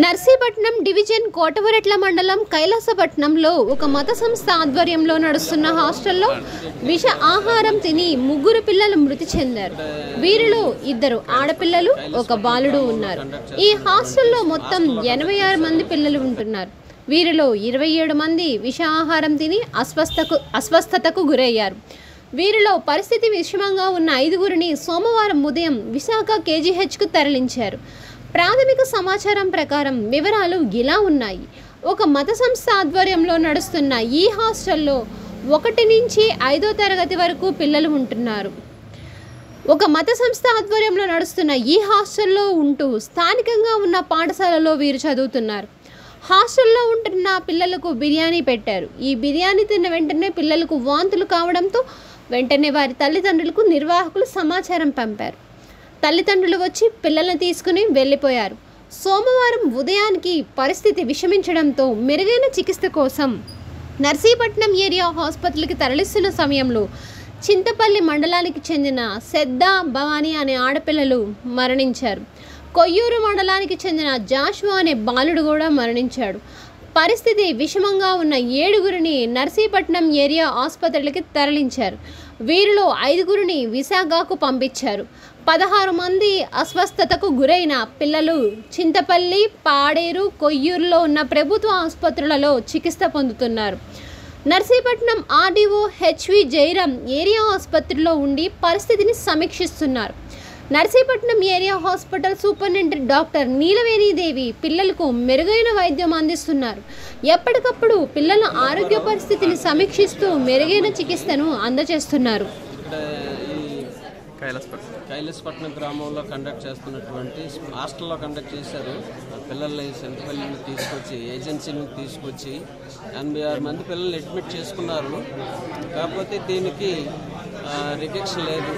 Narsipatnam division కోటవరెట్ల మండలం కైలాసపట్నంలో ఒక మత సంస్థ ఆధ్వర్యంలో నడుస్తున్న హాస్టల్లో విష ఆహారం తిని 3 పిల్లలు మృతి చెందారు. వీరిలో 2 ఆడపిల్లలు, 1 బాలుడు ఉన్నారు. ఈ హాస్టల్లో మొత్తం 86 మంది పిల్లలు ఉంటున్నారు. వీరిలో 27 మంది విష ఆహారం తిని అస్వస్థతకు గురయ్యారు. వీరిలో పరిస్థితి విషమంగా ఉన్న 5గురిని సోమవారం ఉదయం విశాఖ కేజీహెచ్కు తరలించారు. ప్రాథమిక సమాచారం ప్రకారం వివరాలు ఇలా ఉన్నాయి. ఒక మత సంస్థ ఆధ్వర్యంలో నడుస్తున్న ఈ హాస్టల్లో 1 నుంచి 5వ తరగతి వరకు పిల్లలు ఉంటున్నారు. ఒక మత సంస్థ ఆధ్వర్యంలో నడుస్తున్న ఈ హాస్టల్లో ఉంటూ స్థానికంగా ఉన్న పాఠశాలలో వీరు చదువుతున్నారు. హాస్టల్లో ఉంటున్న పిల్లలకు బిర్యానీ పెట్టారు. ఈ బిర్యానీ తిన్న వెంటనే పిల్లలకు వాంతులు కావడంతో వెంటనే వారి తల్లిదండ్రులకు నిర్వాహకులు సమాచారం పంపారు. తల్లిదండ్రులు వచ్చి పిల్లలను తీసుకుని వెళ్ళిపోయారు. సోమవారం ఉదయానికి పరిస్థితి విషమించడంతో మెరుగైన చికిత్స కోసం నర్సీపట్నం ఏరియా హాస్పిటల్కి తరలిస్తున్న సమయంలో చింతపల్లి మండలానికి చెందిన సెద్దా భవానీ అనే ఆడపిల్లలు మరణించారు. కొయ్యూరు మండలానికి చెందిన జాషువా అనే బాలుడు కూడా మరణించాడు. పరిస్థితి విషమంగా ఉన్న 7గురిని నర్సీపట్నం ఏరియా ఆసుపత్రికి తరలించారు. వీరిలో 5గురిని విశాఖకు పంపించారు. 16 మంది అస్వస్థతకు గురైన పిల్లలు చింతపల్లి, పాడేరు, కొయ్యూరులో ఉన్న ప్రభుత్వ ఆసుపత్రులలో చికిత్స పొందుతున్నారు. Narsipatnam RDO HV Jairam area ఆసుపత్రిలో ఉండి పరిస్థితిని సమీక్షిస్తున్నారు. Narsipatnam area hospital superintendent doctor Neelavenidevi పిల్లలకు మెరుగైన వైద్యం అందిస్తున్నారు. ఎప్పటికప్పుడు పిల్లల ఆరోగ్య పరిస్థితిని సమీక్షిస్తూ మెరుగైన చికిత్సను అందజేస్తున్నారు. కైలాసపట్నం గ్రామంలో కండక్ట్ చేస్తున్నటువంటి హాస్టల్లో కండక్ట్ చేశారు. పిల్లల్ని చింతపల్లిని తీసుకొచ్చి ఏజెన్సీని తీసుకొచ్చి 86 మంది పిల్లల్ని అడ్మిట్ చేసుకున్నారు. కాకపోతే దీనికి రిజెక్షన్ లేదు.